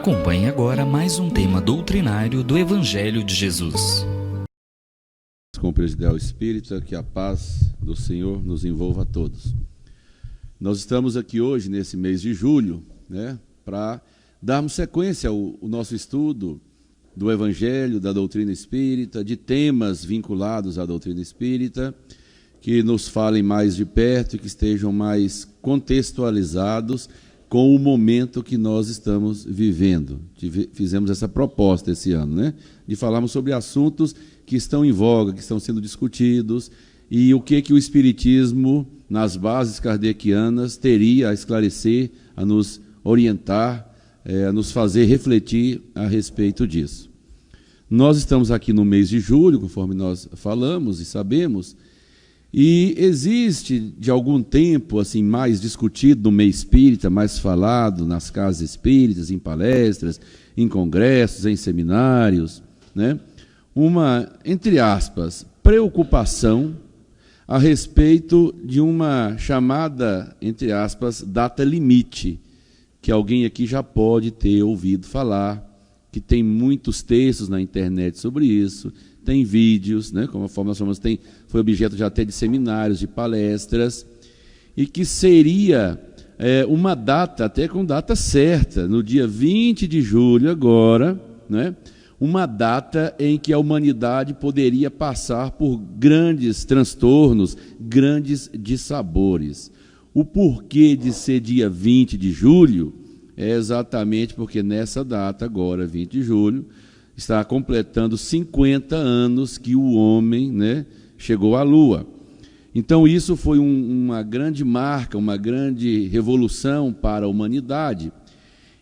Acompanhe agora mais um tema doutrinário do Evangelho de Jesus. Com o Presidial Espírita, que a paz do Senhor nos envolva a todos. Nós estamos aqui hoje, nesse mês de julho, para darmos sequência ao nosso estudo do Evangelho, da doutrina espírita, de temas vinculados à doutrina espírita, que nos falem mais de perto e que estejam mais contextualizados com o momento que nós estamos vivendo. Fizemos essa proposta esse ano, de falarmos sobre assuntos que estão em voga, que estão sendo discutidos, e o que o Espiritismo, nas bases kardecianas, teria a esclarecer, a nos orientar, a nos fazer refletir a respeito disso. Nós estamos aqui no mês de julho, conforme nós falamos e sabemos, e existe, de algum tempo, assim, mais discutido no meio espírita, mais falado nas casas espíritas, em palestras, em congressos, em seminários, uma, entre aspas, preocupação a respeito de uma chamada, entre aspas, data limite, que alguém aqui já pode ter ouvido falar, que tem muitos textos na internet sobre isso, tem vídeos, como a forma nós falamos, foi objeto já até de seminários, de palestras, e que seria uma data, até com data certa, no dia 20 de julho agora, uma data em que a humanidade poderia passar por grandes transtornos, grandes dissabores. O porquê de ser dia 20 de julho é exatamente porque nessa data, agora, 20 de julho, está completando 50 anos que o homem chegou à Lua. Então, isso foi uma grande marca, uma grande revolução para a humanidade,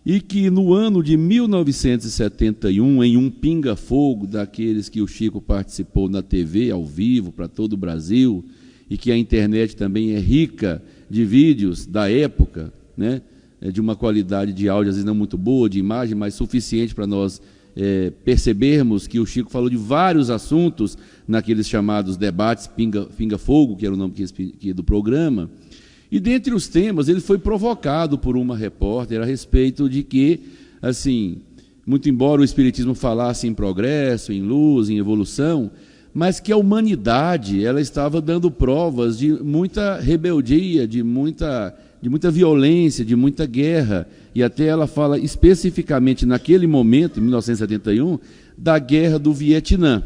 e que no ano de 1971, em um pinga-fogo daqueles que o Chico participou na TV, ao vivo, para todo o Brasil, e que a internet também é rica de vídeos da época, de uma qualidade de áudio, às vezes não muito boa, de imagem, mas suficiente para nós percebermos que o Chico falou de vários assuntos naqueles chamados debates pinga-fogo, que era o nome do programa, e dentre os temas ele foi provocado por uma repórter a respeito de que, assim, muito embora o Espiritismo falasse em progresso, em luz, em evolução, mas que a humanidade ela estava dando provas de muita rebeldia, de muita violência, de muita guerra, e até ela fala especificamente naquele momento, em 1971, da guerra do Vietnã,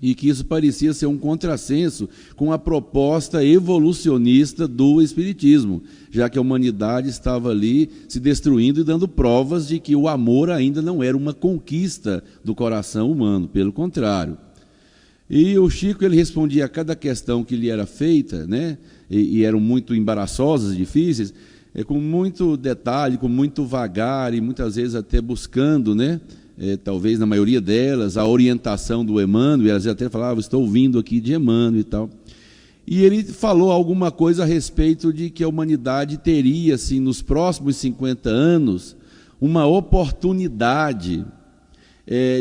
e que isso parecia ser um contrassenso com a proposta evolucionista do Espiritismo, já que a humanidade estava ali se destruindo e dando provas de que o amor ainda não era uma conquista do coração humano, pelo contrário. E o Chico ele respondia a cada questão que lhe era feita, e eram muito embaraçosas, difíceis, com muito detalhe, com muito vagar e muitas vezes até buscando, talvez na maioria delas, a orientação do Emmanuel, e elas até falavam, estou ouvindo aqui de Emmanuel e tal. E ele falou alguma coisa a respeito de que a humanidade teria, assim, nos próximos 50 anos, uma oportunidade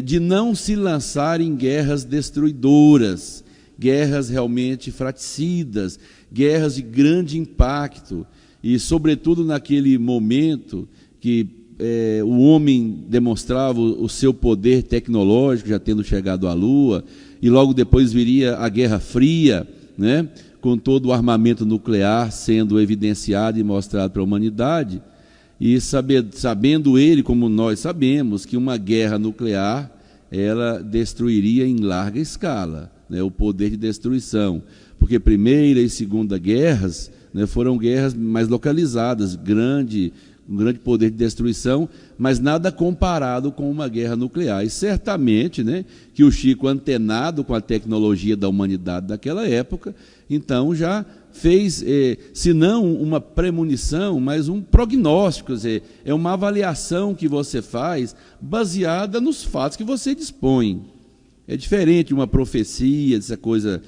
de não se lançar em guerras destruidoras, guerras realmente fratricidas, guerras de grande impacto, e sobretudo naquele momento que o homem demonstrava o seu poder tecnológico, já tendo chegado à Lua, e logo depois viria a Guerra Fria, com todo o armamento nuclear sendo evidenciado e mostrado para a humanidade, e sabendo ele, como nós sabemos, que uma guerra nuclear ela destruiria em larga escala, o poder de destruição, porque Primeira e Segunda Guerras foram guerras mais localizadas, um grande poder de destruição, mas nada comparado com uma guerra nuclear. E certamente que o Chico, antenado com a tecnologia da humanidade daquela época, então já fez, se não uma premonição, mas um prognóstico, quer dizer, é uma avaliação que você faz baseada nos fatos que você dispõe. É diferente de uma profecia, dessa coisa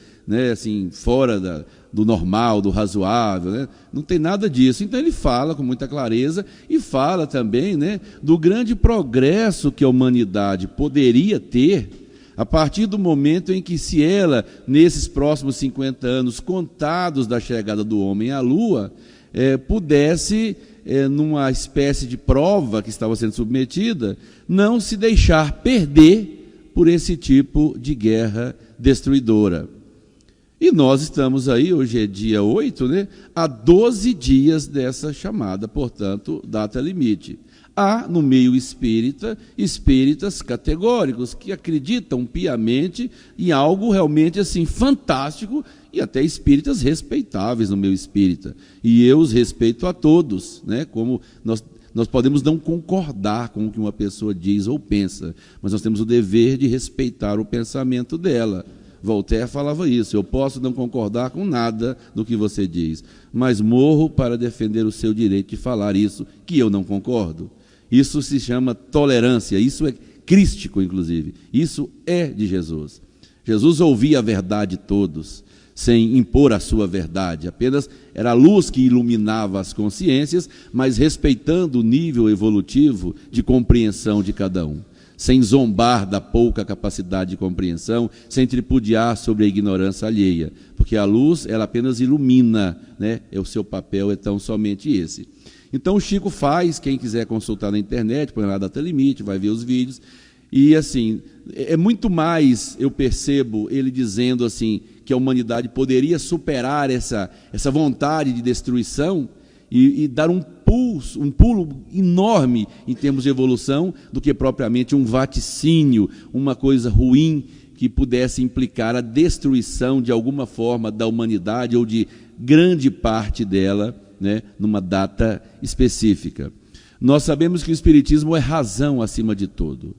assim, fora do normal, do razoável, não tem nada disso. Então ele fala com muita clareza e fala também do grande progresso que a humanidade poderia ter a partir do momento em que, se ela, nesses próximos 50 anos contados da chegada do homem à Lua, pudesse numa espécie de prova que estava sendo submetida, não se deixar perder por esse tipo de guerra destruidora. E nós estamos aí, hoje é dia 8, né, há 12 dias dessa chamada, portanto, data limite. Há, no meio espírita, espíritas categóricos que acreditam piamente em algo realmente assim fantástico, e até espíritas respeitáveis no meio espírita. E eu os respeito a todos, né, como nós podemos não concordar com o que uma pessoa diz ou pensa, mas nós temos o dever de respeitar o pensamento dela. Voltaire falava isso: eu posso não concordar com nada do que você diz, mas morro para defender o seu direito de falar isso que eu não concordo. Isso se chama tolerância, isso é crístico, inclusive. Isso é de Jesus. Jesus ouvia a verdade de todos, sem impor a sua verdade, apenas era a luz que iluminava as consciências, mas respeitando o nível evolutivo de compreensão de cada um, sem zombar da pouca capacidade de compreensão, sem tripudiar sobre a ignorância alheia, porque a luz, ela apenas ilumina, né? O seu papel é tão somente esse. Então o Chico faz, quem quiser consultar na internet, põe lá a data limite, vai ver os vídeos, e assim, é muito mais, eu percebo ele dizendo assim, que a humanidade poderia superar essa vontade de destruição e dar um pulo enorme em termos de evolução, do que propriamente um vaticínio, uma coisa ruim que pudesse implicar a destruição de alguma forma da humanidade ou de grande parte dela, né, numa data específica. Nós sabemos que o Espiritismo é razão acima de tudo.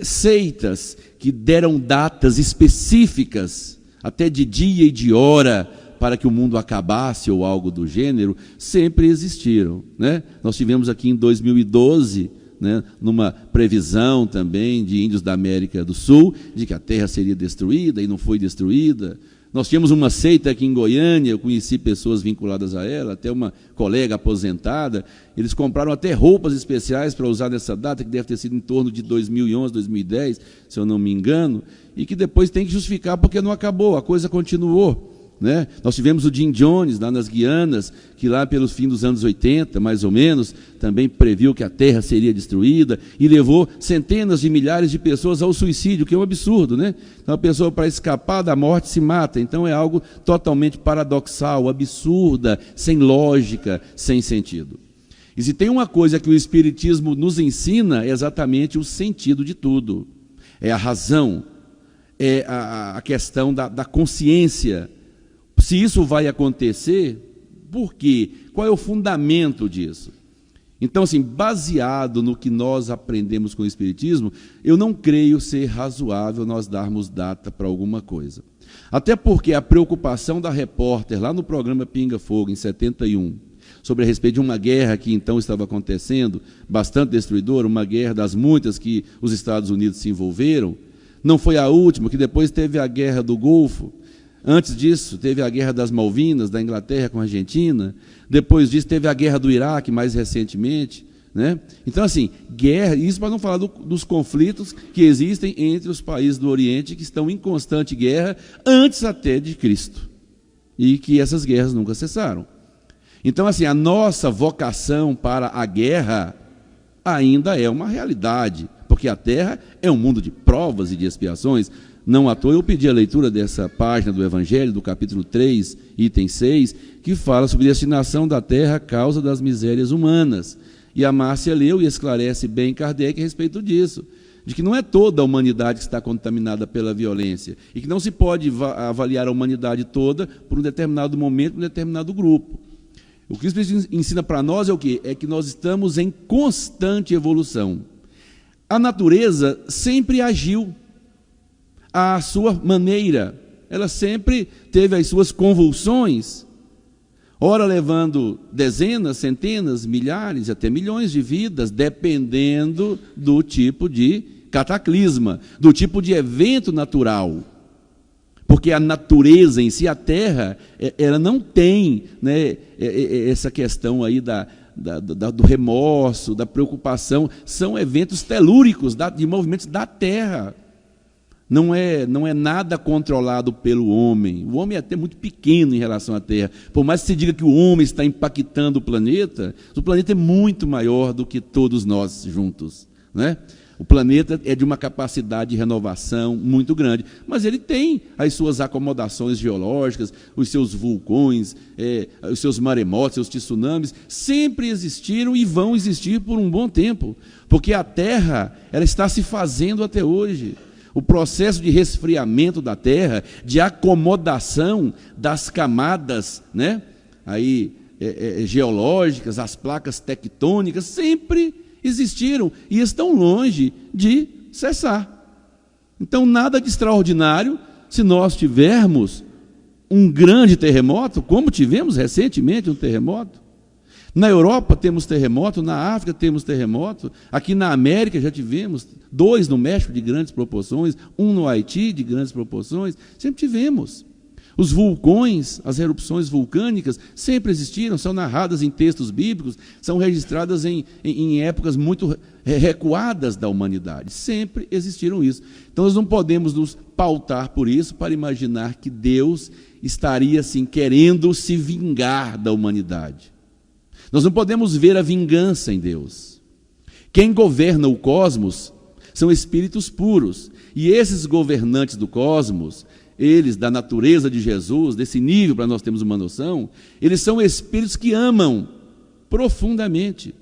Seitas que deram datas específicas, até de dia e de hora, para que o mundo acabasse ou algo do gênero, sempre existiram, né? Nós tivemos aqui em 2012, né, numa previsão também de índios da América do Sul, de que a Terra seria destruída e não foi destruída. Nós tínhamos uma seita aqui em Goiânia, eu conheci pessoas vinculadas a ela, até uma colega aposentada, eles compraram até roupas especiais para usar nessa data, que deve ter sido em torno de 2011, 2010, se eu não me engano, e que depois tem que justificar porque não acabou, a coisa continuou. Né? Nós tivemos o Jim Jones lá nas Guianas, que lá pelo fim dos anos 80, mais ou menos, também previu que a Terra seria destruída e levou centenas de milhares de pessoas ao suicídio, que é um absurdo, né? Então a pessoa, para escapar da morte, se mata. Então é algo totalmente paradoxal, absurda, sem lógica, sem sentido. E se tem uma coisa que o Espiritismo nos ensina, é exatamente o sentido de tudo. É a razão, é a questão da consciência. Se isso vai acontecer, por quê? Qual é o fundamento disso? Então, assim, baseado no que nós aprendemos com o Espiritismo, eu não creio ser razoável nós darmos data para alguma coisa. Até porque a preocupação da repórter, lá no programa Pinga Fogo, em 71, sobre a respeito de uma guerra que então estava acontecendo, bastante destruidora, uma guerra das muitas que os Estados Unidos se envolveram, não foi a última, que depois teve a Guerra do Golfo. Antes disso, teve a Guerra das Malvinas, da Inglaterra com a Argentina. Depois disso, teve a Guerra do Iraque, mais recentemente. Né? Então, assim, guerra, isso para não falar dos conflitos que existem entre os países do Oriente, que estão em constante guerra, antes até de Cristo. E que essas guerras nunca cessaram. Então, assim, a nossa vocação para a guerra ainda é uma realidade, porque a Terra é um mundo de provas e de expiações. Não à toa eu pedi a leitura dessa página do Evangelho, do capítulo 3, item 6, que fala sobre a destinação da terra à causa das misérias humanas. E a Márcia leu e esclarece bem Kardec a respeito disso, de que não é toda a humanidade que está contaminada pela violência, e que não se pode avaliar a humanidade toda por um determinado momento, por um determinado grupo. O que o Espiritismo ensina para nós é o quê? É que nós estamos em constante evolução. A natureza sempre agiu à sua maneira, ela sempre teve as suas convulsões, ora levando dezenas, centenas, milhares, até milhões de vidas, dependendo do tipo de cataclisma, do tipo de evento natural. Porque a natureza em si, a Terra, ela não tem, né, essa questão aí do remorso, da preocupação, são eventos telúricos, de movimentos da Terra. Não é nada controlado pelo homem. O homem é até muito pequeno em relação à Terra. Por mais que se diga que o homem está impactando o planeta é muito maior do que todos nós juntos, né? O planeta é de uma capacidade de renovação muito grande, mas ele tem as suas acomodações geológicas, os seus vulcões, os seus maremotos, seus tsunamis, sempre existiram e vão existir por um bom tempo, porque a Terra ela está se fazendo até hoje. O processo de resfriamento da Terra, de acomodação das camadas, né, geológicas, as placas tectônicas, sempre existiram e estão longe de cessar. Então, nada de extraordinário se nós tivermos um grande terremoto, como tivemos recentemente um terremoto. Na Europa temos terremoto, na África temos terremoto, aqui na América já tivemos 2 no México de grandes proporções, 1 no Haiti de grandes proporções, sempre tivemos. Os vulcões, as erupções vulcânicas sempre existiram, são narradas em textos bíblicos, são registradas em épocas muito recuadas da humanidade. Sempre existiram isso. Então nós não podemos nos pautar por isso para imaginar que Deus estaria assim querendo se vingar da humanidade. Nós não podemos ver a vingança em Deus. Quem governa o cosmos são espíritos puros. E esses governantes do cosmos, eles da natureza de Jesus, desse nível para nós termos uma noção, eles são espíritos que amam profundamente.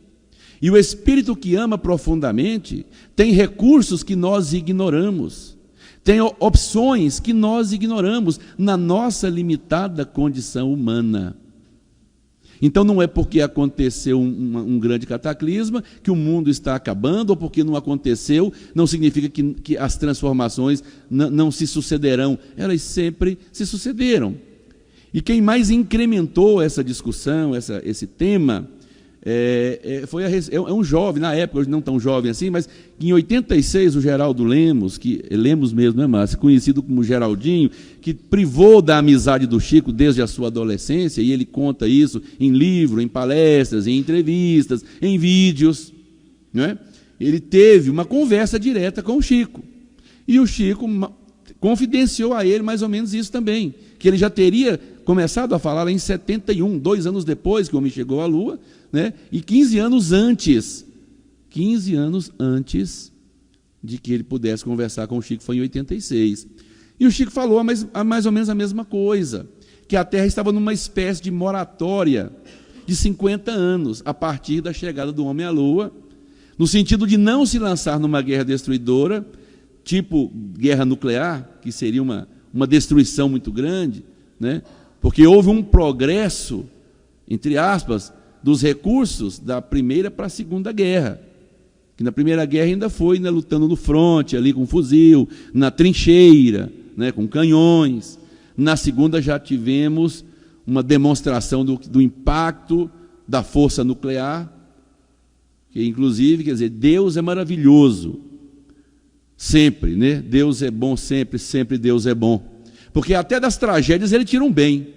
E o espírito que ama profundamente tem recursos que nós ignoramos. Tem opções que nós ignoramos na nossa limitada condição humana. Então não é porque aconteceu um grande cataclisma que o mundo está acabando, ou porque não aconteceu, não significa que as transformações não se sucederão. Elas sempre se sucederam. E quem mais incrementou essa discussão, esse tema, é um jovem, na época, hoje não tão jovem assim, mas em 86 o Geraldo Lemos, Lemos mesmo, né, Márcio, conhecido como Geraldinho, que privou da amizade do Chico desde a sua adolescência, e ele conta isso em livro, em palestras, em entrevistas, em vídeos, né? Ele teve uma conversa direta com o Chico, e o Chico confidenciou a ele mais ou menos isso também, que ele já teria começado a falar em 71, 2 anos depois que o homem chegou à Lua, né? E 15 anos antes de que ele pudesse conversar com o Chico, foi em 86. E o Chico falou mais ou menos a mesma coisa, que a Terra estava numa espécie de moratória de 50 anos, a partir da chegada do homem à Lua, no sentido de não se lançar numa guerra destruidora, tipo guerra nuclear, que seria uma destruição muito grande, né? Porque houve um progresso, entre aspas, dos recursos da Primeira para a Segunda Guerra. Que na Primeira Guerra ainda foi, né, lutando no fronte, ali com fuzil, na trincheira, né, com canhões. Na Segunda já tivemos uma demonstração do impacto da força nuclear, que inclusive, quer dizer, Deus é maravilhoso, sempre, né? Deus é bom sempre, sempre Deus é bom. Porque até das tragédias ele tira um bem.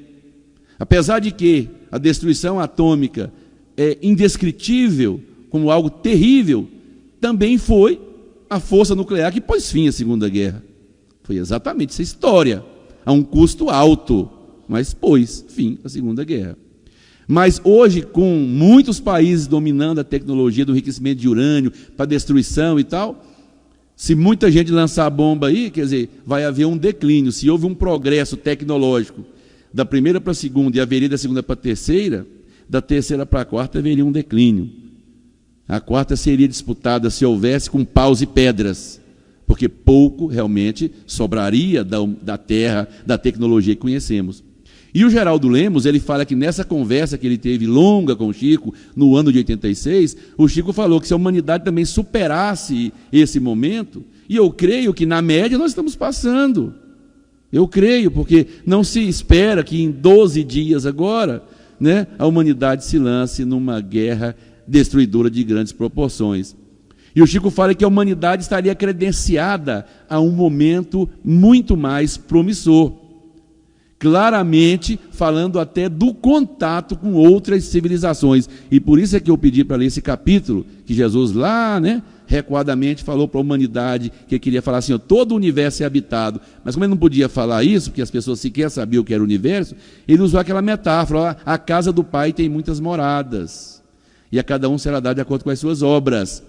Apesar de que a destruição atômica é indescritível, como algo terrível, também foi a força nuclear que pôs fim à Segunda Guerra. Foi exatamente essa história, a um custo alto, mas pôs fim à Segunda Guerra. Mas hoje, com muitos países dominando a tecnologia do enriquecimento de urânio para destruição e tal, se muita gente lançar a bomba aí, quer dizer, vai haver um declínio. Se houve um progresso tecnológico da primeira para a segunda e haveria da segunda para a terceira, da terceira para a quarta haveria um declínio. A quarta seria disputada, se houvesse, com paus e pedras, porque pouco realmente sobraria da Terra, da tecnologia que conhecemos. E o Geraldo Lemos, ele fala que nessa conversa que ele teve longa com o Chico, no ano de 86, o Chico falou que se a humanidade também superasse esse momento, e eu creio que na média nós estamos passando. Eu creio, porque não se espera que em 12 dias agora, né, a humanidade se lance numa guerra destruidora de grandes proporções. E o Chico fala que a humanidade estaria credenciada a um momento muito mais promissor. Claramente falando até do contato com outras civilizações. E por isso é que eu pedi para ler esse capítulo, que Jesus lá, né, recuadamente falou para a humanidade que queria falar assim, ó, todo o universo é habitado. Mas como ele não podia falar isso, porque as pessoas sequer sabiam o que era o universo, ele usou aquela metáfora, ó, a casa do Pai tem muitas moradas, e a cada um será dado de acordo com as suas obras.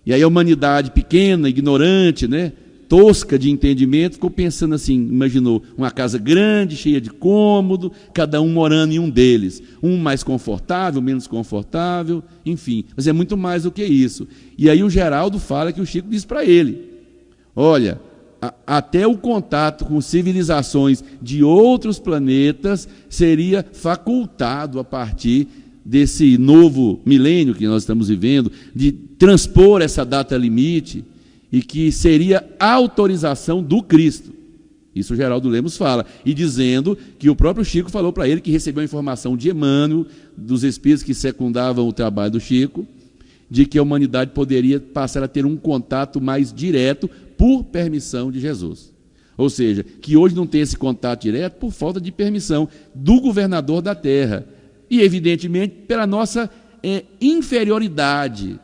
E aí a humanidade pequena, ignorante, né, tosca de entendimento, ficou pensando assim, imaginou uma casa grande, cheia de cômodo, cada um morando em um deles, um mais confortável, menos confortável, enfim, mas é muito mais do que isso. E aí o Geraldo fala que o Chico diz para ele, olha, até o contato com civilizações de outros planetas seria facultado a partir desse novo milênio que nós estamos vivendo, de transpor essa data limite, e que seria a autorização do Cristo. Isso o Geraldo Lemos fala, e dizendo que o próprio Chico falou para ele que recebeu a informação de Emmanuel, dos espíritos que secundavam o trabalho do Chico, de que a humanidade poderia passar a ter um contato mais direto por permissão de Jesus. Ou seja, que hoje não tem esse contato direto por falta de permissão do governador da Terra. E, evidentemente, pela nossa inferioridade.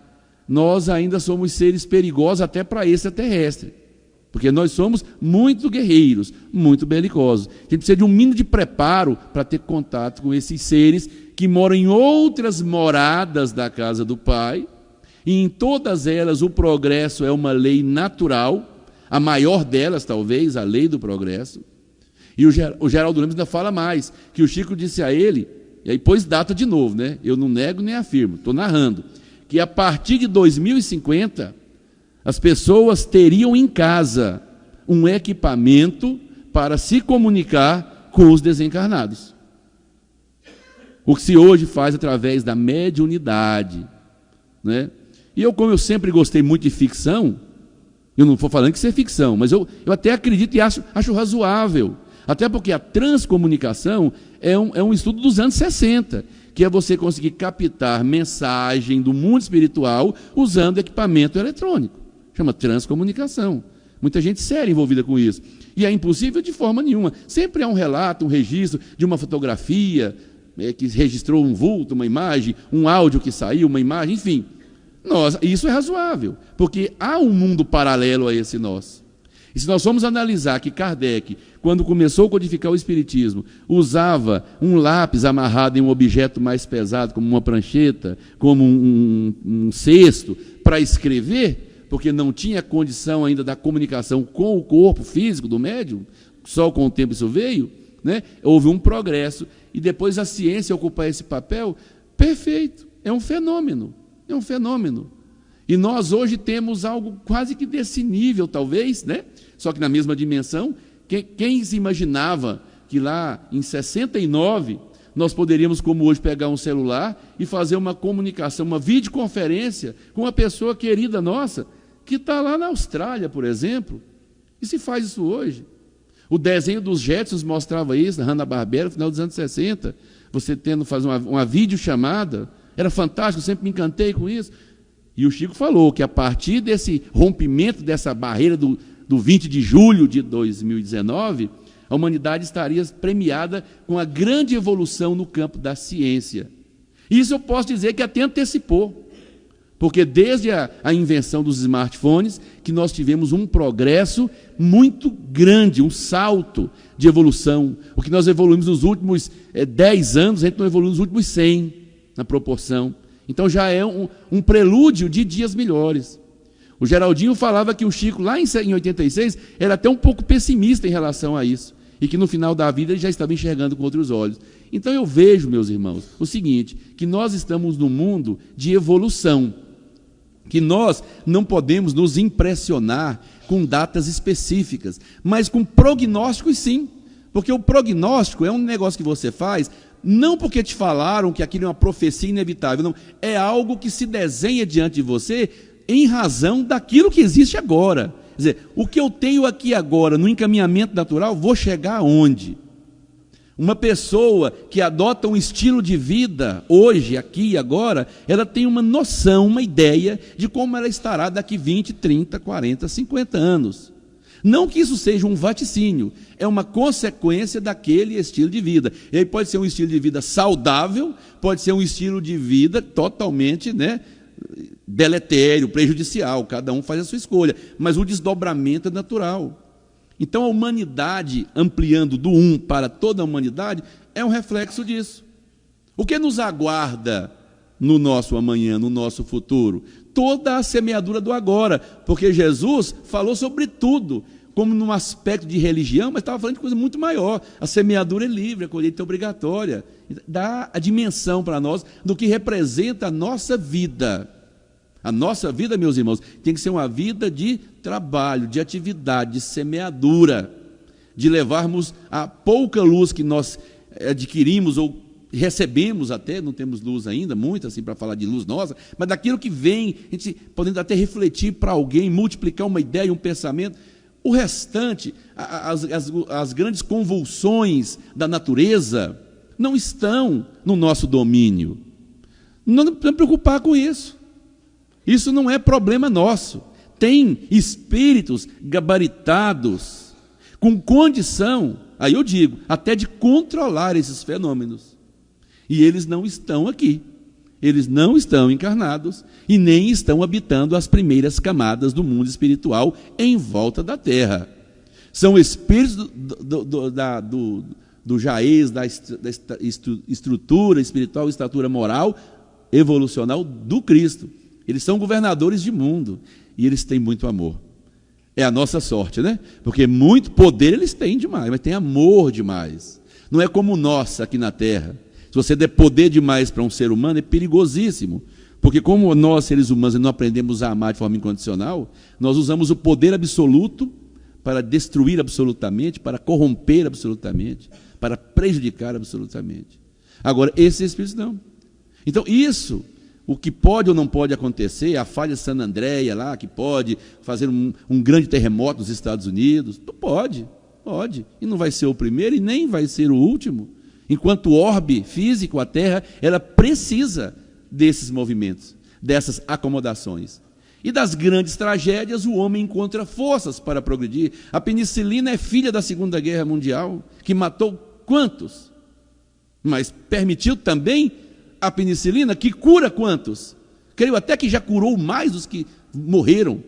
Nós ainda somos seres perigosos até para extraterrestre, porque nós somos muito guerreiros, muito belicosos. A gente precisa de um mínimo de preparo para ter contato com esses seres que moram em outras moradas da casa do Pai, e em todas elas o progresso é uma lei natural, a maior delas talvez, a lei do progresso. E o Geraldo Lemos ainda fala mais, que o Chico disse a ele, e aí pôs data de novo, né? Eu não nego nem afirmo, estou narrando, que a partir de 2050, as pessoas teriam em casa um equipamento para se comunicar com os desencarnados. O que se hoje faz através da mediunidade, né? E como eu sempre gostei muito de ficção, eu não estou falando que isso é ficção, mas eu até acredito e acho razoável, até porque a transcomunicação é um estudo dos anos 60, que é você conseguir captar mensagem do mundo espiritual usando equipamento eletrônico. Chama transcomunicação. Muita gente séria envolvida com isso. E é impossível de forma nenhuma. Sempre há um relato, um registro de uma fotografia que registrou um vulto, uma imagem, um áudio que saiu, uma imagem, enfim. Isso é razoável, porque há um mundo paralelo a esse nosso. E se nós formos analisar que Kardec, quando começou a codificar o Espiritismo, usava um lápis amarrado em um objeto mais pesado, como uma prancheta, como um cesto, para escrever, porque não tinha condição ainda da comunicação com o corpo físico do médium, só com o tempo isso veio, né? Houve um progresso, e depois a ciência ocupar esse papel, perfeito, é um fenômeno, é um fenômeno. E nós hoje temos algo quase que desse nível, talvez, né? Só que na mesma dimensão. Quem se imaginava que lá em 69 nós poderíamos, como hoje, pegar um celular e fazer uma comunicação, uma videoconferência com uma pessoa querida nossa, que está lá na Austrália, por exemplo. E se faz isso hoje? O desenho dos Jetsons mostrava isso, na Hanna-Barbera, no final dos anos 60, você tendo fazer uma videochamada, era fantástico, sempre me encantei com isso. E o Chico falou que a partir desse rompimento, dessa barreira do 20 de julho de 2019, a humanidade estaria premiada com a grande evolução no campo da ciência. Isso eu posso dizer que até antecipou, porque desde a invenção dos smartphones, que nós tivemos um progresso muito grande, um salto de evolução. O que nós evoluímos nos últimos 10 anos, a gente não evoluiu nos últimos 100, na proporção. Então já é um prelúdio de dias melhores. O Geraldinho falava que o Chico, lá em 86, era até um pouco pessimista em relação a isso, e que no final da vida ele já estava enxergando com outros olhos. Então eu vejo, meus irmãos, o seguinte, que nós estamos num mundo de evolução, que nós não podemos nos impressionar com datas específicas, mas com prognósticos sim, porque o prognóstico é um negócio que você faz não porque te falaram que aquilo é uma profecia inevitável, não. É algo que se desenha diante de você em razão daquilo que existe agora. Quer dizer, o que eu tenho aqui agora, no encaminhamento natural, vou chegar aonde? Uma pessoa que adota um estilo de vida, hoje, aqui e agora, ela tem uma noção, uma ideia de como ela estará daqui 20, 30, 40, 50 anos. Não que isso seja um vaticínio, é uma consequência daquele estilo de vida. E aí pode ser um estilo de vida saudável, pode ser um estilo de vida totalmente, né, deletério, prejudicial, cada um faz a sua escolha, mas o desdobramento é natural. Então a humanidade ampliando do um para toda a humanidade é um reflexo disso. O que nos aguarda no nosso amanhã, no nosso futuro? Toda a semeadura do agora, porque Jesus falou sobre tudo, como num aspecto de religião, mas estava falando de coisa muito maior. A semeadura é livre, a colheita é obrigatória. Dá a dimensão para nós do que representa a nossa vida. A nossa vida, meus irmãos, tem que ser uma vida de trabalho, de atividade, de semeadura, de levarmos a pouca luz que nós adquirimos ou recebemos até, não temos luz ainda, muito assim para falar de luz nossa, mas daquilo que vem, a gente podendo até refletir para alguém, multiplicar uma ideia, um pensamento. O restante, as grandes convulsões da natureza, não estão no nosso domínio. Não precisamos preocupar com isso. Isso não é problema nosso. Tem espíritos gabaritados, com condição, aí eu digo, até de controlar esses fenômenos. E eles não estão aqui. Eles não estão encarnados e nem estão habitando as primeiras camadas do mundo espiritual em volta da Terra. São espíritos do jaez, da estrutura espiritual, estatura moral, evolucional do Cristo. Eles são governadores de mundo e eles têm muito amor. É a nossa sorte, né? Porque muito poder eles têm demais, mas têm amor demais. Não é como nós aqui na Terra. Se você der poder demais para um ser humano, é perigosíssimo. Porque como nós, seres humanos, não aprendemos a amar de forma incondicional, nós usamos o poder absoluto para destruir absolutamente, para corromper absolutamente, para prejudicar absolutamente. Agora, esses espíritos não. Então, isso, o que pode ou não pode acontecer, a falha de San Andréia lá, que pode fazer um grande terremoto nos Estados Unidos, pode. E não vai ser o primeiro e nem vai ser o último. Enquanto orbe físico, a Terra, ela precisa desses movimentos, dessas acomodações. E das grandes tragédias, o homem encontra forças para progredir. A penicilina é filha da Segunda Guerra Mundial, que matou quantos? Mas permitiu também a penicilina, que cura quantos? Creio até que já curou mais dos que morreram.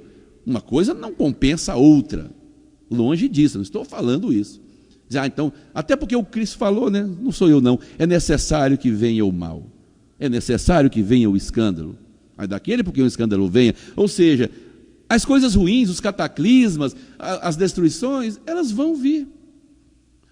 Uma coisa não compensa a outra. Longe disso, não estou falando isso. Então, até porque o Cristo falou, né? Não sou eu não, é necessário que venha o mal, é necessário que venha o escândalo, mas daquele porque o escândalo venha, ou seja, as coisas ruins, os cataclismas, as destruições, elas vão vir,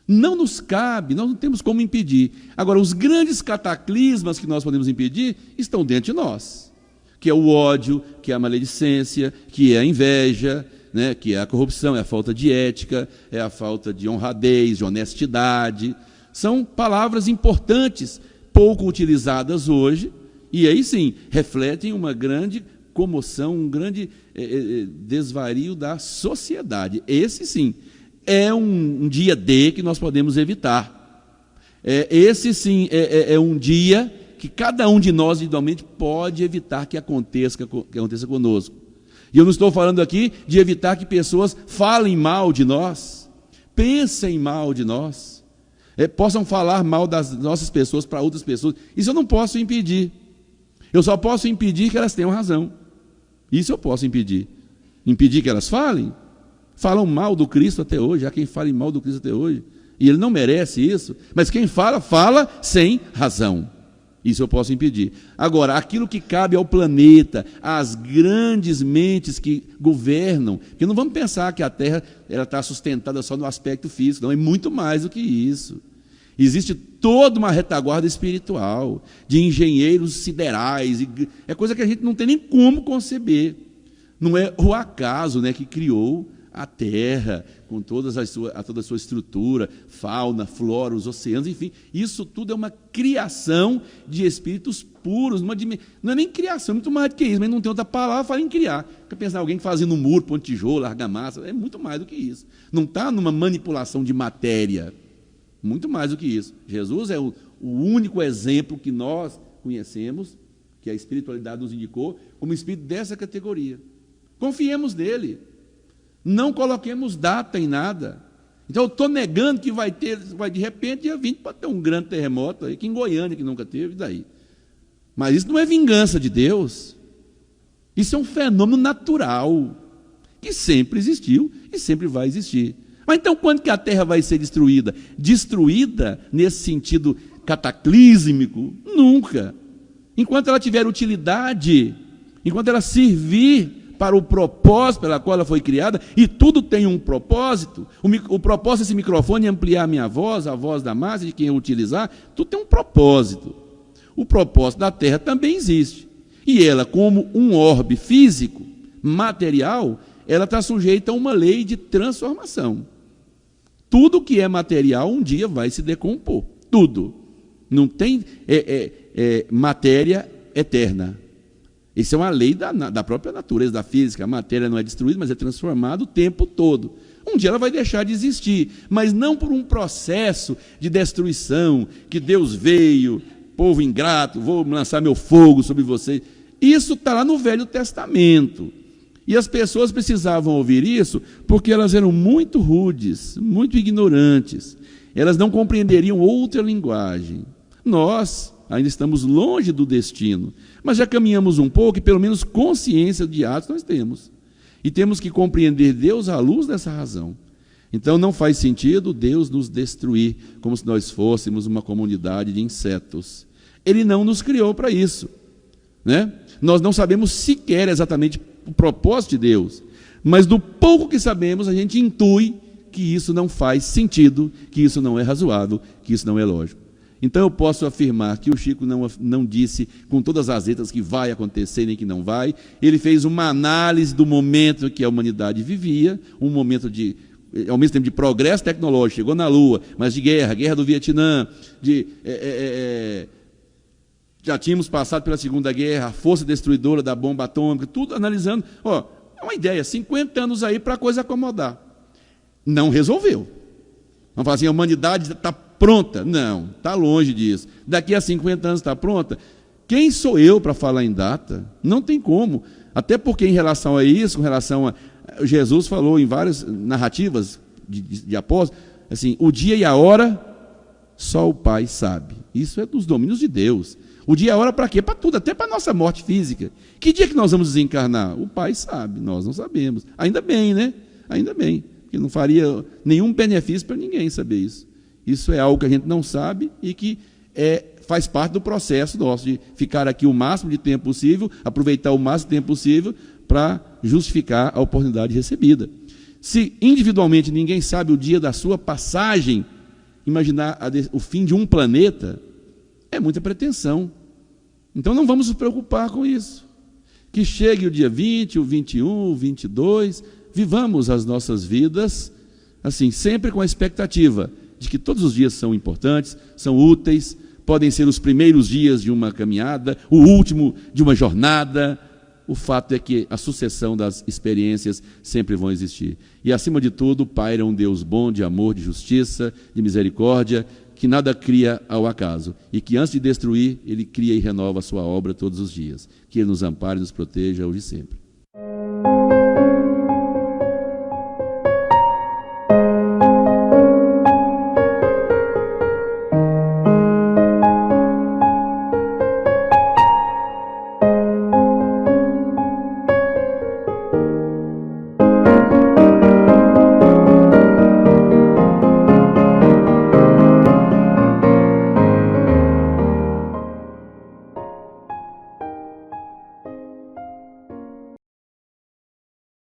não nos cabe, nós não temos como impedir. Agora, os grandes cataclismas que nós podemos impedir estão dentro de nós, que é o ódio, que é a maledicência, que é a inveja, né, que é a corrupção, é a falta de ética, é a falta de honradez, de honestidade. São palavras importantes, pouco utilizadas hoje, e aí sim, refletem uma grande comoção, um grande desvario da sociedade. Esse sim, é um dia D que nós podemos evitar. Esse sim é um dia que cada um de nós individualmente pode evitar que aconteça conosco. E eu não estou falando aqui de evitar que pessoas falem mal de nós, pensem mal de nós, possam falar mal das nossas pessoas para outras pessoas. Isso eu não posso impedir. Eu só posso impedir que elas tenham razão. Isso eu posso impedir. Impedir que elas falem? Falam mal do Cristo até hoje. Há quem fale mal do Cristo até hoje. E ele não merece isso. Mas quem fala, fala sem razão. Isso eu posso impedir. Agora, aquilo que cabe ao planeta, às grandes mentes que governam, porque não vamos pensar que a Terra está sustentada só no aspecto físico, não, é muito mais do que isso. Existe toda uma retaguarda espiritual, de engenheiros siderais, é coisa que a gente não tem nem como conceber. Não é o acaso, né, que criou a Terra, com toda a sua estrutura, fauna, flora, os oceanos, enfim, isso tudo é uma criação de espíritos puros, não é nem criação, muito mais do que isso, mas não tem outra palavra, fala em criar. Quer pensar alguém fazendo um muro, ponto de tijolo, argamassa, é muito mais do que isso. Não está numa manipulação de matéria, muito mais do que isso. Jesus é o único exemplo que nós conhecemos, que a espiritualidade nos indicou, como espírito dessa categoria. Confiemos nele. Não coloquemos data em nada. Então, eu estou negando que vai de repente, dia 20, pode ter um grande terremoto aí, que em Goiânia, que nunca teve, e daí? Mas isso não é vingança de Deus. Isso é um fenômeno natural, que sempre existiu e sempre vai existir. Mas então, quando que a Terra vai ser destruída? Destruída nesse sentido cataclísmico? Nunca. Enquanto ela tiver utilidade, enquanto ela servir para o propósito pela qual ela foi criada, e tudo tem um propósito, o propósito desse microfone é ampliar a minha voz, a voz da massa, de quem eu utilizar, tudo tem um propósito. O propósito da Terra também existe. E ela, como um orbe físico, material, ela está sujeita a uma lei de transformação. Tudo que é material um dia vai se decompor. Tudo. Não tem matéria eterna. Isso é uma lei da própria natureza, da física. A matéria não é destruída, mas é transformada o tempo todo. Um dia ela vai deixar de existir, mas não por um processo de destruição, que Deus veio, povo ingrato, vou lançar meu fogo sobre vocês. Isso está lá no Velho Testamento. E as pessoas precisavam ouvir isso porque elas eram muito rudes, muito ignorantes. Elas não compreenderiam outra linguagem. Nós ainda estamos longe do destino, mas já caminhamos um pouco e pelo menos consciência de atos nós temos. E temos que compreender Deus à luz dessa razão. Então não faz sentido Deus nos destruir como se nós fôssemos uma comunidade de insetos. Ele não nos criou para isso, né? Nós não sabemos sequer exatamente o propósito de Deus, mas do pouco que sabemos a gente intui que isso não faz sentido, que isso não é razoável, que isso não é lógico. Então eu posso afirmar que o Chico não disse com todas as letras que vai acontecer nem que não vai. Ele fez uma análise do momento que a humanidade vivia, um momento de, ao mesmo tempo, de progresso tecnológico, chegou na Lua, mas de guerra do Vietnã, já tínhamos passado pela Segunda Guerra, a força destruidora da bomba atômica, tudo analisando. É uma ideia, 50 anos aí para a coisa acomodar. Não resolveu. Vamos falar assim, a humanidade está pronta. Não, está longe disso. Daqui a 50 anos está pronta. Quem sou eu para falar em data? Não tem como. Até porque em relação a isso, em relação a... Jesus falou em várias narrativas de apóstolos, assim, o dia e a hora só o Pai sabe. Isso é dos domínios de Deus. O dia e a hora para quê? Para tudo, até para a nossa morte física. Que dia que nós vamos desencarnar? O Pai sabe, nós não sabemos. Ainda bem, né? Ainda bem. Porque não faria nenhum benefício para ninguém saber isso. Isso é algo que a gente não sabe e que faz parte do processo nosso de ficar aqui o máximo de tempo possível, aproveitar o máximo de tempo possível para justificar a oportunidade recebida. Se individualmente ninguém sabe o dia da sua passagem, imaginar o fim de um planeta é muita pretensão. Então não vamos nos preocupar com isso. Que chegue o dia 20, o 21, o 22, vivamos as nossas vidas assim, sempre com a expectativa de que todos os dias são importantes, são úteis, podem ser os primeiros dias de uma caminhada, o último de uma jornada. O fato é que a sucessão das experiências sempre vão existir. E, acima de tudo, o Pai é um Deus bom, de amor, de justiça, de misericórdia, que nada cria ao acaso, e que, antes de destruir, Ele cria e renova a sua obra todos os dias. Que Ele nos ampare e nos proteja hoje e sempre.